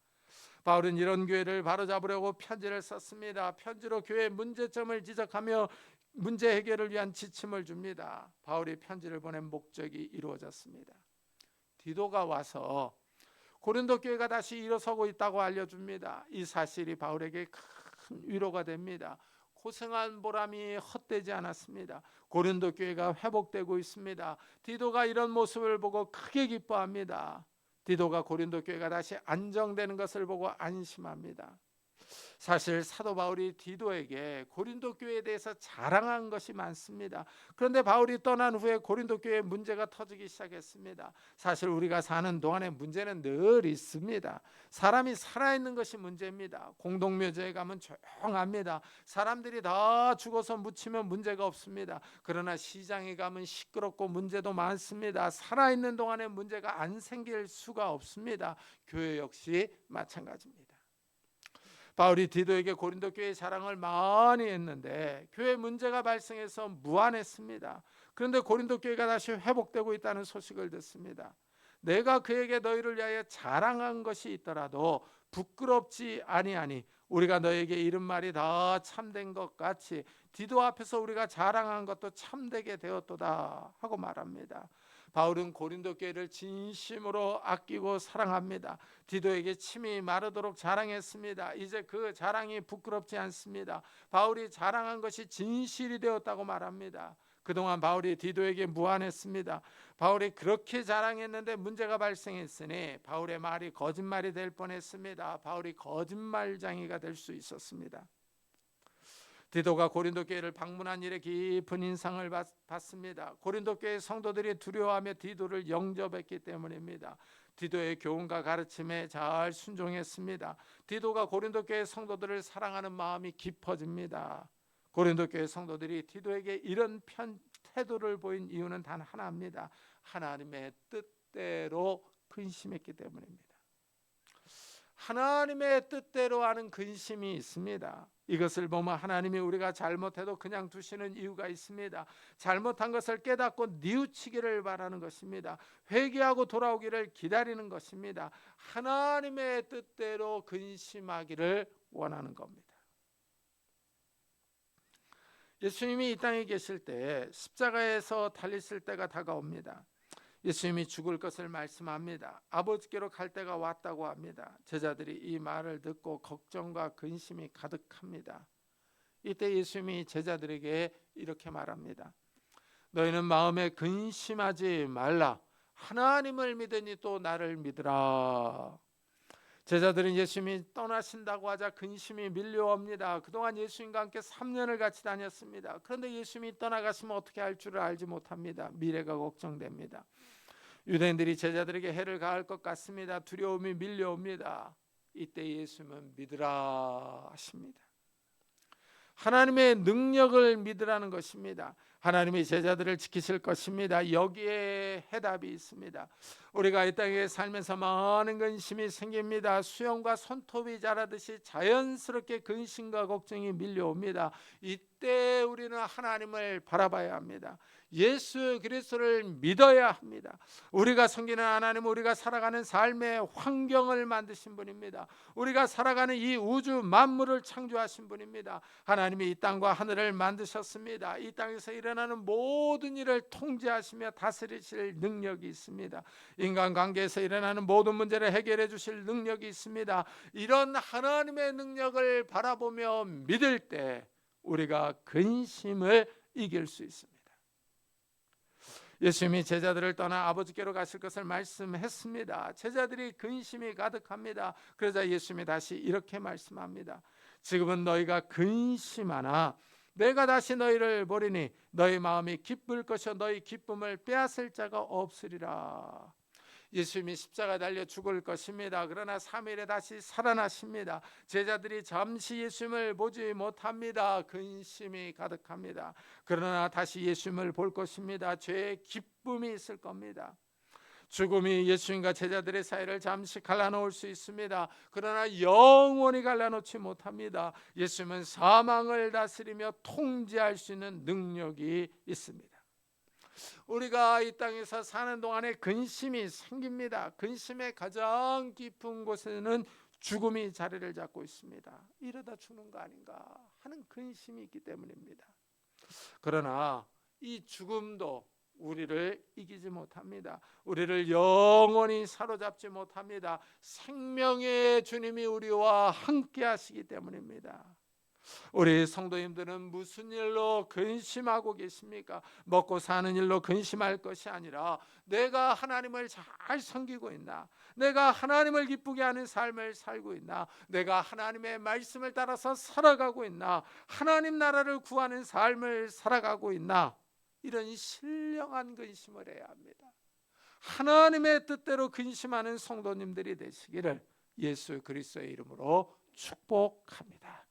바울은 이런 교회를 바로잡으려고 편지를 썼습니다. 편지로 교회의 문제점을 지적하며 문제 해결을 위한 지침을 줍니다. 바울이 편지를 보낸 목적이 이루어졌습니다. 디도가 와서 고린도 교회가 다시 일어서고 있다고 알려줍니다. 이 사실이 바울에게 큰 위로가 됩니다. 고생한 보람이 헛되지 않았습니다. 고린도 교회가 회복되고 있습니다. 디도가 이런 모습을 보고 크게 기뻐합니다. 디도가 고린도 교회가 다시 안정되는 것을 보고 안심합니다. 사실 사도 바울이 디도에게 고린도 교회에 대해서 자랑한 것이 많습니다. 그런데 바울이 떠난 후에 고린도 교회에 문제가 터지기 시작했습니다. 사실 우리가 사는 동안에 문제는 늘 있습니다. 사람이 살아있는 것이 문제입니다. 공동묘지에 가면 조용합니다. 사람들이 다 죽어서 묻히면 문제가 없습니다. 그러나 시장에 가면 시끄럽고 문제도 많습니다. 살아있는 동안에 문제가 안 생길 수가 없습니다. 교회 역시 마찬가지입니다. 바울이 디도에게 고린도 교회의 자랑을 많이 했는데 교회 문제가 발생해서 무안했습니다. 그런데 고린도 교회가 다시 회복되고 있다는 소식을 듣습니다. 내가 그에게 너희를 위하여 자랑한 것이 있더라도 부끄럽지 아니하니 우리가 너에게 이른 말이 다 참된 것 같이 디도 앞에서 우리가 자랑한 것도 참되게 되었도다 하고 말합니다. 바울은 고린도 교회를 진심으로 아끼고 사랑합니다. 디도에게 침이 마르도록 자랑했습니다. 이제 그 자랑이 부끄럽지 않습니다. 바울이 자랑한 것이 진실이 되었다고 말합니다. 그동안 바울이 디도에게 무안했습니다. 바울이 그렇게 자랑했는데 문제가 발생했으니 바울의 말이 거짓말이 될 뻔했습니다. 바울이 거짓말장이가 될 수 있었습니다. 디도가 고린도 교회를 방문한 일에 깊은 인상을 받습니다. 고린도 교회 성도들이 두려워하며 디도를 영접했기 때문입니다. 디도의 교훈과 가르침에 잘 순종했습니다. 디도가 고린도 교회 성도들을 사랑하는 마음이 깊어집니다. 고린도 교회 성도들이 디도에게 이런 태도를 보인 이유는 단 하나입니다. 하나님의 뜻대로 근심했기 때문입니다. 하나님의 뜻대로 하는 근심이 있습니다. 이것을 보면 하나님이 우리가 잘못해도 그냥 두시는 이유가 있습니다. 잘못한 것을 깨닫고 뉘우치기를 바라는 것입니다. 회개하고 돌아오기를 기다리는 것입니다. 하나님의 뜻대로 근심하기를 원하는 겁니다. 예수님이 이 땅에 계실 때 십자가에서 달리실 때가 다가옵니다. 예수님이 죽을 것을 말씀합니다. 아버지께로 갈 때가 왔다고 합니다. 제자들이 이 말을 듣고 걱정과 근심이 가득합니다. 이때 예수님이 제자들에게 이렇게 말합니다. 너희는 마음에 근심하지 말라. 하나님을 믿으니 또 나를 믿으라. 제자들은 예수님이 떠나신다고 하자 근심이 밀려옵니다. 그동안 예수님과 함께 3년을 같이 다녔습니다. 그런데 예수님이 떠나가시면 어떻게 할 줄을 알지 못합니다. 미래가 걱정됩니다. 유대인들이 제자들에게 해를 가할 것 같습니다. 두려움이 밀려옵니다. 이때 예수님은 믿으라 하십니다. 하나님의 능력을 믿으라는 것입니다. 하나님이 제자들을 지키실 것입니다. 여기에 해답이 있습니다. 우리가 이 땅에 살면서 많은 근심이 생깁니다. 수염과 손톱이 자라듯이 자연스럽게 근심과 걱정이 밀려옵니다. 이때 우리는 하나님을 바라봐야 합니다. 예수 그리스도를 믿어야 합니다. 우리가 섬기는 하나님은 우리가 살아가는 삶의 환경을 만드신 분입니다. 우리가 살아가는 이 우주 만물을 창조하신 분입니다. 하나님이 이 땅과 하늘을 만드셨습니다. 이 땅에서 일어나는 모든 일을 통제하시며 다스리실 능력이 있습니다. 인간관계에서 일어나는 모든 문제를 해결해 주실 능력이 있습니다. 이런 하나님의 능력을 바라보며 믿을 때 우리가 근심을 이길 수 있습니다. 예수님이 제자들을 떠나 아버지께로 가실 것을 말씀했습니다. 제자들이 근심이 가득합니다. 그러자 예수님이 다시 이렇게 말씀합니다. 지금은 너희가 근심하나 내가 다시 너희를 보리니 너희 마음이 기쁠 것이요 너희 기쁨을 빼앗을 자가 없으리라. 예수님이 십자가 달려 죽을 것입니다. 그러나 3일에 다시 살아나십니다. 제자들이 잠시 예수님을 보지 못합니다. 근심이 가득합니다. 그러나 다시 예수님을 볼 것입니다. 죄의 기쁨이 있을 겁니다. 죽음이 예수님과 제자들의 사이를 잠시 갈라놓을 수 있습니다. 그러나 영원히 갈라놓지 못합니다. 예수님은 사망을 다스리며 통제할 수 있는 능력이 있습니다. 우리가 이 땅에서 사는 동안에 근심이 생깁니다. 근심의 가장 깊은 곳에는 죽음이 자리를 잡고 있습니다. 이러다 죽는 거 아닌가 하는 근심이 있기 때문입니다. 그러나 이 죽음도 우리를 이기지 못합니다. 우리를 영원히 사로잡지 못합니다. 생명의 주님이 우리와 함께 하시기 때문입니다. 우리 성도님들은 무슨 일로 근심하고 계십니까? 먹고 사는 일로 근심할 것이 아니라 내가 하나님을 잘 섬기고 있나? 내가 하나님을 기쁘게 하는 삶을 살고 있나? 내가 하나님의 말씀을 따라서 살아가고 있나? 하나님 나라를 구하는 삶을 살아가고 있나? 이런 신령한 근심을 해야 합니다. 하나님의 뜻대로 근심하는 성도님들이 되시기를 예수 그리스도의 이름으로 축복합니다.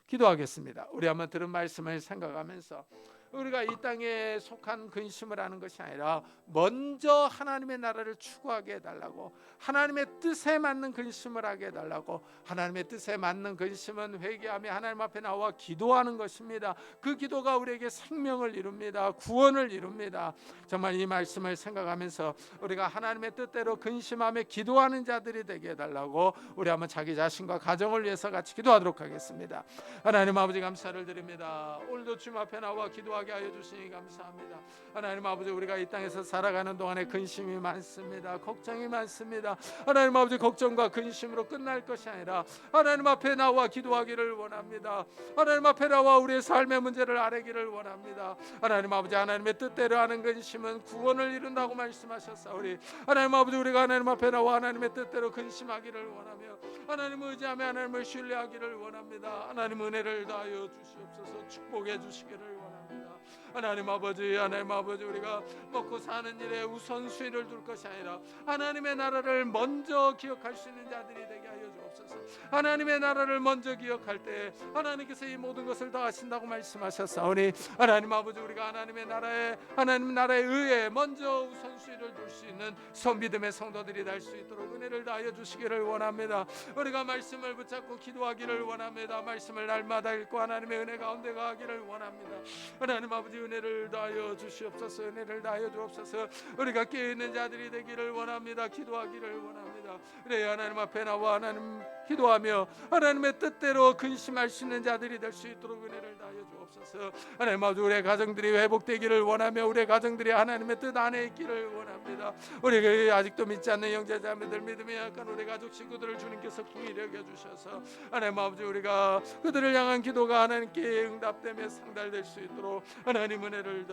기도하겠습니다. 우리 한번 들은 말씀을 생각하면서 우리가 이 땅에 속한 근심을 하는 것이 아니라 먼저 하나님의 나라를 추구하게 해달라고, 하나님의 뜻에 맞는 근심을 하게 해달라고. 하나님의 뜻에 맞는 근심은 회개하며 하나님 앞에 나와 기도하는 것입니다. 그 기도가 우리에게 생명을 이룹니다. 구원을 이룹니다. 정말 이 말씀을 생각하면서 우리가 하나님의 뜻대로 근심하며 기도하는 자들이 되게 해달라고 우리 한번 자기 자신과 가정을 위해서 같이 기도하도록 하겠습니다. 하나님 아버지 감사를 드립니다. 오늘도 주님 앞에 나와 기도하게 하여 주시니 감사합니다. 하나님 아버지, 우리가 이 땅에서 살아가는 동안에 근심이 많습니다. 걱정이 많습니다. 하나님 아버지, 걱정과 근심으로 끝날 것이 아니라 하나님 앞에 나와 기도하기를 원합니다. 하나님 앞에 나와 우리의 삶의 문제를 아뢰기를 원합니다. 하나님 아버지, 하나님의 뜻대로 하는 근심은 구원을 이룬다고 말씀하셨사오니 하나님 아버지, 우리가 하나님 앞에 나와 하나님의 뜻대로 근심하기를 원하며 하나님을 의지하며 하나님을 신뢰하기를 원합니다. 하나님 은혜를 다하여 주시옵소서. 축복해 주시기를 원합니다. 하나님 아버지, 우리가 먹고 사는 일에 우선순위를 둘 것이 아니라 하나님의 나라를 먼저 기억할 수 있는 자들이 되게 하여 주옵소서. 하나님의 나라를 먼저 기억할 때 하나님께서 이 모든 것을 다 하신다고 말씀하셨사오니 하나님 아버지, 우리가 하나님 나라의 의에 먼저 우선순위를 둘 수 있는 믿음의 성도들이 될 수 있도록 은혜를 다하여 주시기를 원합니다. 우리가 말씀을 붙잡고 기도하기를 원합니다. 말씀을 날마다 읽고 하나님의 은혜 가운데 가기를 원합니다. 하나님 아버지, 은혜를 다하여 주시옵소서. 은혜를 다하여 주옵소서. 우리가 깨어있는 자들이 되기를 원합니다. 기도하기를 원합니다. 그래 하나님 앞에 나와 하나님 기도하며 하나님의 뜻대로 근심할 수 있는 자들이 될 수 있도록 은혜를 다하여 주옵소서. 하나님 아버지, 우리의 가정들이 회복되기를 원하며 우리의 가정들이 하나님의 뜻 안에 있기를 원합니다. 우리가 아직도 믿지 않는 형제자매들, 믿음이 약한 우리 가족 친구들을 주님께서 긍휼히 여겨주셔서 하나님 아버지, 우리가 그들을 향한 기도가 하나님께 응답되며 상달될 수 있도록 하나님 은혜를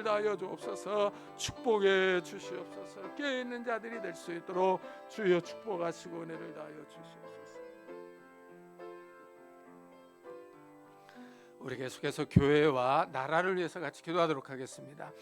다하여 주옵소서. 축복해 주시옵소서. 깨어있는 자들이 될 수 있도록 주여 축복하시고 은혜를 다하여 주시옵소서. 우리 계속해서 교회와 나라를 위해서 같이 기도하도록 하겠습니다.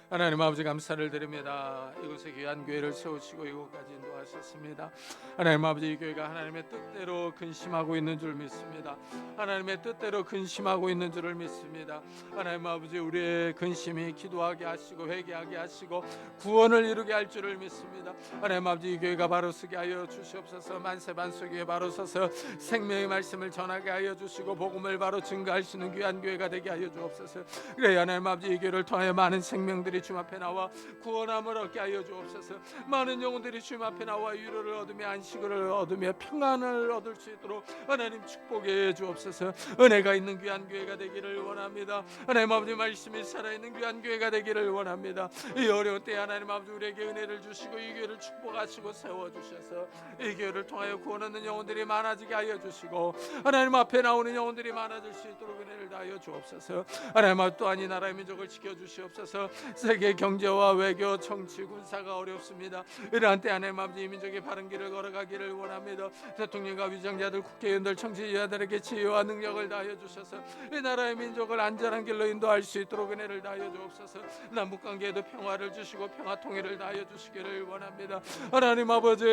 하나님 아버지, 감사를 드립니다. 이곳에 귀한 교회를 세우시고 이곳까지 인도하셨습니다. 하나님 아버지, 이 교회가 하나님의 뜻대로 근심하고 있는 줄 믿습니다. 하나님의 뜻대로 근심하고 있는 줄을 믿습니다. 하나님 아버지, 우리의 근심이 기도하게 하시고 회개하게 하시고 구원을 이루게 할 줄을 믿습니다. 하나님 아버지, 이 교회가 바로 서게 하여 주시옵소서. 만세반석에 바로 서서 생명의 말씀을 전하게 하여 주시고 복음을 바로 증거할 수 있는 귀한 교회가 되게 하여 주옵소서. 그래 하나님 아버지, 이 교회를 통하여 많은 생명들이 주님 앞에 나와 구원함을 얻게 하여 주옵소서. 많은 영혼들이 주님 앞에 나와 위로를 얻으며 안식을 얻으며 평안을 얻을 수 있도록 하나님 축복해 주옵소서. 은혜가 있는 귀한 교회가 되기를 원합니다. 하나님 아버지, 말씀이 살아있는 귀한 교회가 되기를 원합니다. 이 어려운 때 하나님 아버지, 우리에게 은혜를 주시고 이 교회를 축복하시고 세워주셔서 이 교회를 통하여 구원 얻는 영혼들이 많아지게 하여 주시고 하나님 앞에 나오는 영혼들이 많아질 수 있도록 은혜를 다하여 주옵소서. 하나님 아버지, 또한 이 나라의 민족을 지켜주시옵소서. 세계 경제와 외교, 정치, 군사가 어렵습니다. 이러한 때 하나님 아버지 이 민족이 바른 길을 걸어가기를 원합니다. 대통령과 위정자들, 국회의원들, 정치인들에게 지혜와 능력을 다하여 주셔서 이 나라의 민족을 안전한 길로 인도할 수 있도록 은혜를 다하여 주옵소서. 남북관계에도 평화를 주시고 평화 통일을 다하여 주시기를 원합니다. 하나님 아버지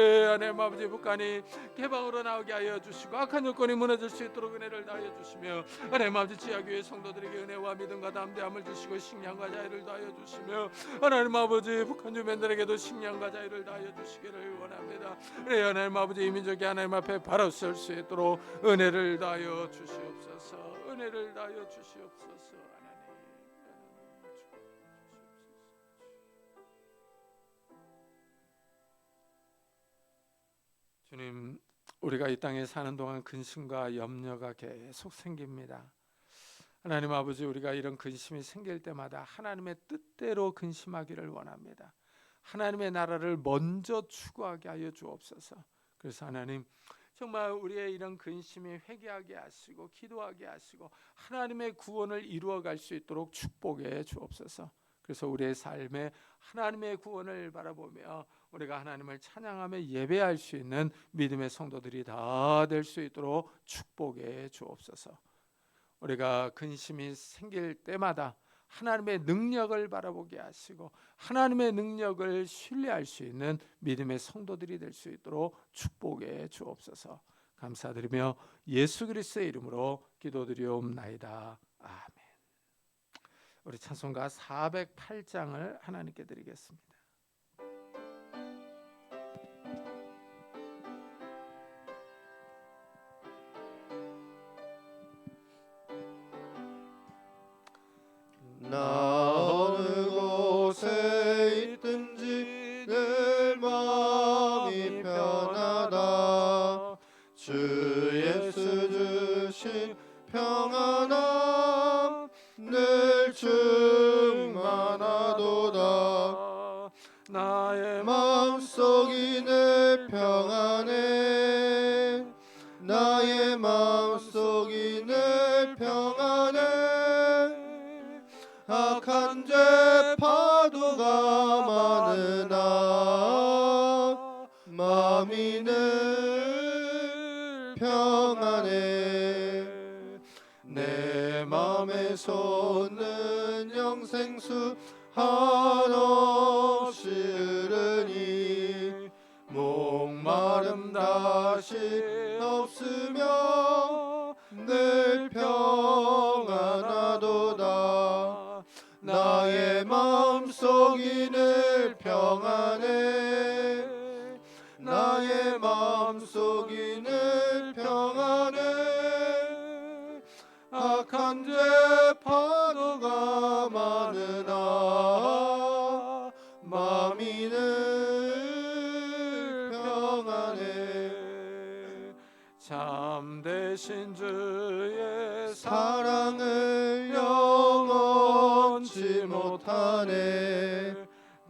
북한이 개방으로 나오게 하여 주시고 악한 여건이 무너질 수 있도록 은혜를 다하여 주시며 하나님 아버지 지하교회 성도들에게 은혜와 믿음과 담대함을 주시고 식량과 자유를 다하여 주시며 하나님 아버지 북한 주민들에게도 식량과 자유를 다하여 주시기를 원합니다. 그래 하나님 아버지 이 민족이 하나님 앞에 바로 설 수 있도록 은혜를 다하여 주시옵소서. 은혜를 다하여 주시옵소서. 주님, 우리가 이 땅에 사는 동안 근심과 염려가 계속 생깁니다. 하나님 아버지, 우리가 이런 근심이 생길 때마다 하나님의 뜻대로 근심하기를 원합니다. 하나님의 나라를 먼저 추구하게 하여 주옵소서. 그래서 하나님, 정말 우리의 이런 근심이 회개하게 하시고 기도하게 하시고 하나님의 구원을 이루어갈 수 있도록 축복해 주옵소서. 그래서 우리의 삶에 하나님의 구원을 바라보며 우리가 하나님을 찬양하며 예배할 수 있는 믿음의 성도들이 다 될 수 있도록 축복해 주옵소서. 우리가 근심이 생길 때마다 하나님의 능력을 바라보게 하시고 하나님의 능력을 신뢰할 수 있는 믿음의 성도들이 될 수 있도록 축복해 주옵소서. 감사드리며 예수 그리스도의 이름으로 기도드리옵나이다. 아멘. 우리 찬송가 408장을 하나님께 드리겠습니다. 나 어느 곳에 있든지 늘 마음이 편하다. 주 예수 주신 평안함 늘 충만하도다. 나의 마음속이 늘 평안해. 나의 마음속이 늘 평안해. 악한 죄 파도가 많으나 마음이 늘 평안해. 내 맘에 솟는 영생수 한없이 흐르니 목마름 다시 없으며 늘 평안하도다. 나의 마음속이 늘 평안해. 나의 마음속이 늘 평안해. 악한 죄 파도가 많으나 마음이 늘 평안해. 참되신 주의 사랑을 영원치 못하네.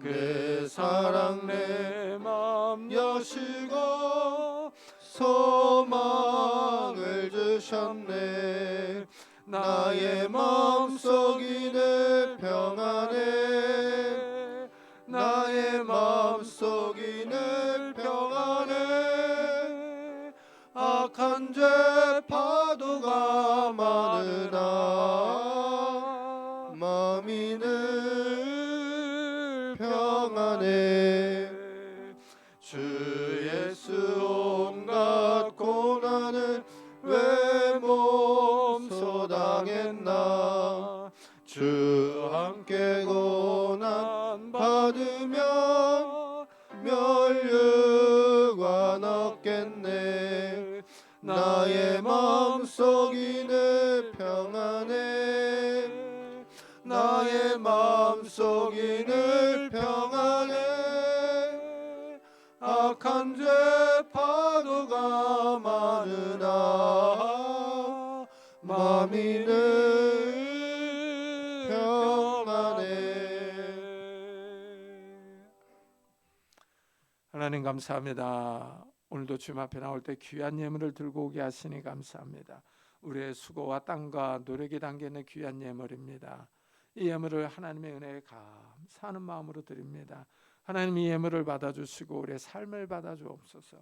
그 사랑 내 맘 여시고 소망을 주셨네. 나의 마음속이 늘 평안해. 나의 마음속이 늘 평안해. 악한 죄 파도가 많으나 마음이 늘 평안해. 주 예수 온갖 고난을 왜 몸소 당했나. 주 함께 고난 받으면 멸류관 얻겠네. 나의 마음속이 늘 평안해. 나의 마음속이 늘 평안해. 악한 죄 파도가 많으나 마음이 늘 평안해. 하나님 감사합니다. 오늘도 주님 앞에 나올 때 귀한 예물을 들고 오게 하시니 감사합니다. 우리의 수고와 땀과 노력이 담겨 있는 귀한 예물입니다. 이 예물을 하나님의 은혜에 감사하는 마음으로 드립니다. 하나님 이 예물을 받아주시고 우리의 삶을 받아주옵소서.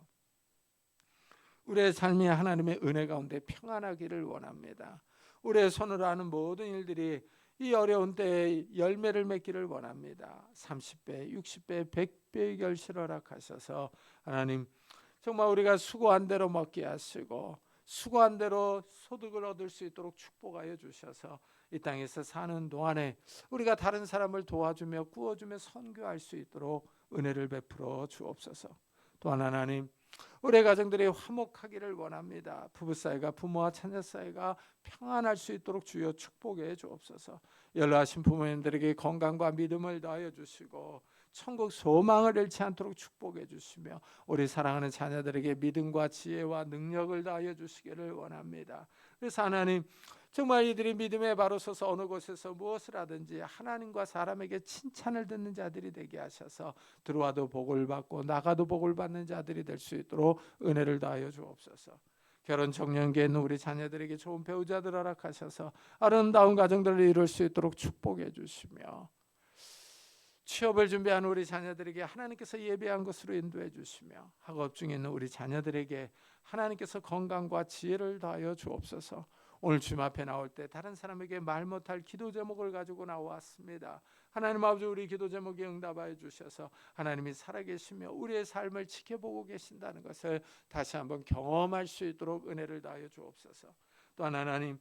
우리의 삶이 하나님의 은혜 가운데 평안하기를 원합니다. 우리의 손으로 하는 모든 일들이 이 어려운 때에 열매를 맺기를 원합니다. 30배, 60배, 100배의 결실을 허락하셔서 하나님 정말 우리가 수고한 대로 먹게 하시고 수고한 대로 소득을 얻을 수 있도록 축복하여 주셔서 이 땅에서 사는 동안에 우리가 다른 사람을 도와주며 구워주며 선교할 수 있도록 은혜를 베풀어 주옵소서. 또한 하나님 우리 가정들이 화목하기를 원합니다. 부부 사이가 부모와 자녀 사이가 평안할 수 있도록 주여 축복해 주옵소서. 연로하신 부모님들에게 건강과 믿음을 더하여 주시고 천국 소망을 잃지 않도록 축복해 주시며 우리 사랑하는 자녀들에게 믿음과 지혜와 능력을 더하여 주시기를 원합니다. 그래서 하나님 정말 이들이 믿음에 바로 서서 어느 곳에서 무엇을 하든지 하나님과 사람에게 칭찬을 듣는 자들이 되게 하셔서 들어와도 복을 받고 나가도 복을 받는 자들이 될 수 있도록 은혜를 다하여 주옵소서. 결혼 정년기에 있는 우리 자녀들에게 좋은 배우자들 허락하셔서 아름다운 가정들을 이룰 수 있도록 축복해 주시며 취업을 준비하는 우리 자녀들에게 하나님께서 예비한 것으로 인도해 주시며 학업 중에 있는 우리 자녀들에게 하나님께서 건강과 지혜를 더하여 주옵소서. 오늘 주님 앞에 나올 때 다른 사람에게 말 못할 기도 제목을 가지고 나왔습니다. 하나님 아버지 우리 기도 제목에 응답하여 주셔서 하나님이 살아계시며 우리의 삶을 지켜보고 계신다는 것을 다시 한번 경험할 수 있도록 은혜를 다하여 주옵소서. 또한 하나님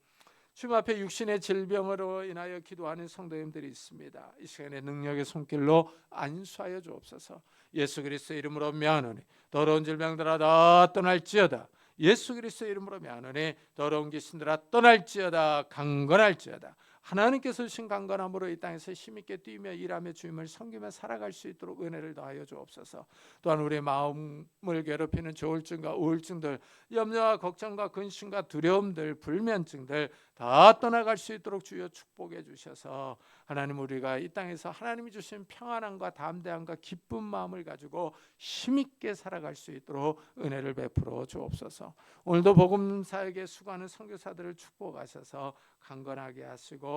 주님 앞에 육신의 질병으로 인하여 기도하는 성도님들이 있습니다. 이 시간에 능력의 손길로 안수하여 주옵소서. 예수 그리스도의 이름으로 명하노니 더러운 질병들아 다 떠날지어다. 예수 그리스도의 이름으로 명하노니 더러운 귀신들아 떠날지어다. 강건할지어다. 하나님께서 주신 강건함으로 이 땅에서 힘있게 뛰며 일하며 주님을 섬기며 살아갈 수 있도록 은혜를 더하여 주옵소서. 또한 우리의 마음을 괴롭히는 조울증과 우울증들, 염려와 걱정과 근심과 두려움들, 불면증들 다 떠나갈 수 있도록 주여 축복해 주셔서 하나님 우리가 이 땅에서 하나님이 주신 평안함과 담대함과 기쁜 마음을 가지고 힘있게 살아갈 수 있도록 은혜를 베풀어 주옵소서. 오늘도 복음 사역에 수고하는 선교사들을 축복하셔서 강건하게 하시고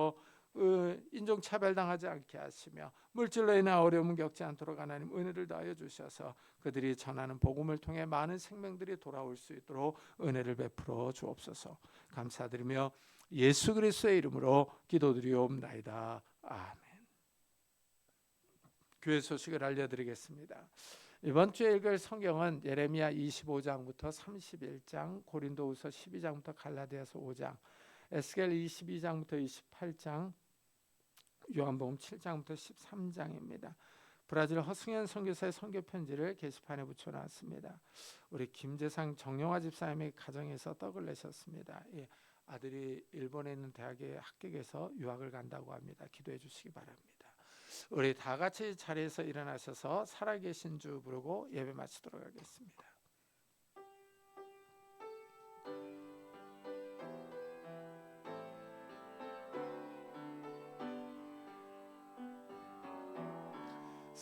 인종차별당하지 않게 하시며 물질로 인한 어려움을 겪지 않도록 하나님 은혜를 더하여 주셔서 그들이 전하는 복음을 통해 많은 생명들이 돌아올 수 있도록 은혜를 베풀어 주옵소서. 감사드리며 예수 그리스도의 이름으로 기도드리옵나이다. 아멘. 교회 소식을 알려드리겠습니다. 이번 주에 읽을 성경은 예레미야 25장부터 31장, 고린도후서 12장부터 갈라디아서 5장, 에스겔 22장부터 28장, 요한복음 7장부터 13장입니다. 브라질 허승현 선교사의 선교 편지를 게시판에 붙여놨습니다. 우리 김재상 정영화 집사님의 가정에서 떡을 내셨습니다. 예, 아들이 일본에 있는 대학에 합격해서 유학을 간다고 합니다. 기도해 주시기 바랍니다. 우리 다 같이 자리에서 일어나셔서 살아계신 주 부르고 예배 마치도록 하겠습니다.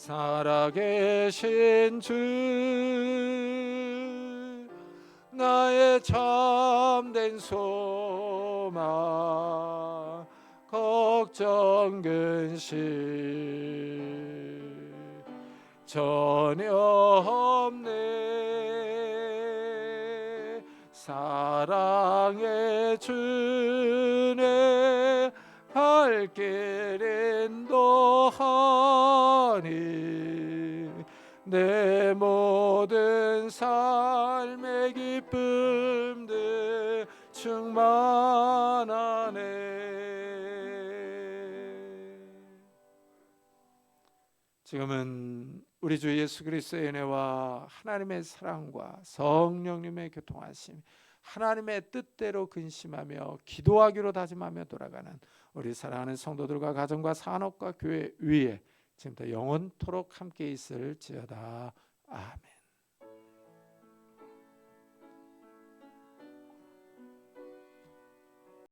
살아계신 주 나의 참된 소망 걱정 근심 전혀 없네. 사랑의 주내 발길 인도하니 내 모든 삶의 기쁨들 충만하네. 지금은 우리 주 예수 그리스도의 은혜와 하나님의 사랑과 성령님의 교통하심, 하나님의 뜻대로 근심하며 기도하기로 다짐하며 돌아가는 우리 사랑하는 성도들과 가정과 산업과 교회 위에 지금부터 영원토록 함께 있을지어다. 아멘.